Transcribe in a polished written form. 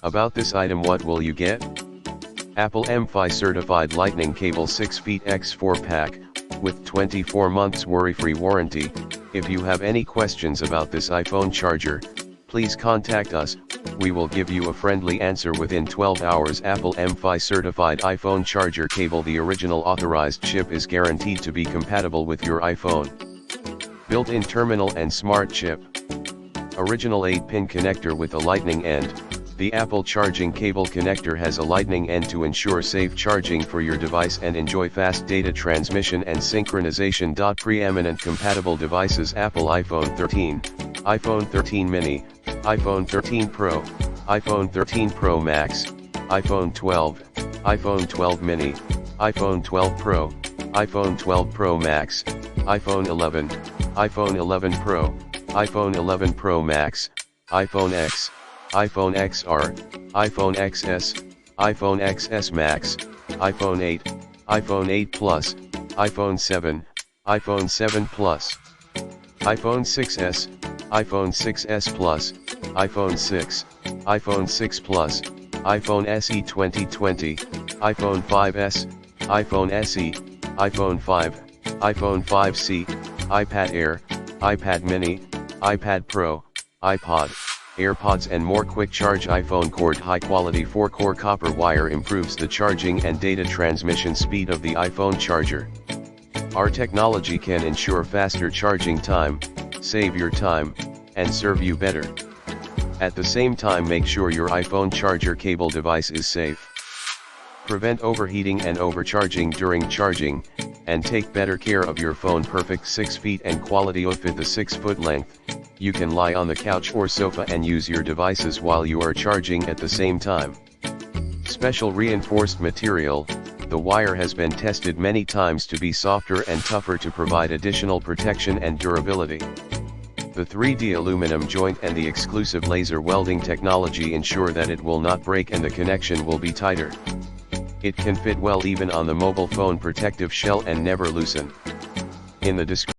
About this item, what will you get? Apple MFi Certified Lightning Cable 6 feet x 4 pack, with 24 months worry-free warranty. If you have any questions about this iPhone charger, please contact us, we will give you a friendly answer within 12 hours. Apple MFi Certified iPhone charger cable. The original authorized chip is guaranteed to be compatible with your iPhone. Built-in terminal and smart chip. Original 8-pin connector with a lightning end. The Apple charging cable connector has a lightning end to ensure safe charging for your device and enjoy fast data transmission and synchronization. Preeminent compatible devices: Apple iPhone 13, iPhone 13 mini, iPhone 13 Pro, iPhone 13 Pro Max, iPhone 12, iPhone 12 mini, iPhone 12 Pro, iPhone 12 Pro Max, iPhone 11, iPhone 11 Pro, iPhone 11 Pro Max, iPhone X, iPhone XR, iPhone XS, iPhone XS Max, iPhone 8, iPhone 8 Plus, iPhone 7, iPhone 7 Plus, iPhone 6s, iPhone 6s Plus, iPhone 6, iPhone 6 Plus, iPhone SE 2020, iPhone 5s, iPhone SE, iPhone 5, iPhone 5C, iPad Air, iPad mini, iPad Pro, iPod, AirPods and more. Quick charge iPhone cord. High quality 4-core copper wire improves the charging and data transmission speed of the iPhone charger. Our technology can ensure faster charging time, save your time, and serve you better. At the same time, make sure your iPhone charger cable device is safe. Prevent overheating and overcharging during charging, and take better care of your phone. Perfect 6 feet and quality of fit. The 6-foot length, you can lie on the couch or sofa and use your devices while you are charging at the same time. Special reinforced material, the wire has been tested many times to be softer and tougher to provide additional protection and durability. The 3D aluminum joint and the exclusive laser welding technology ensure that it will not break and the connection will be tighter. It can fit well even on the mobile phone protective shell and never loosen. In the description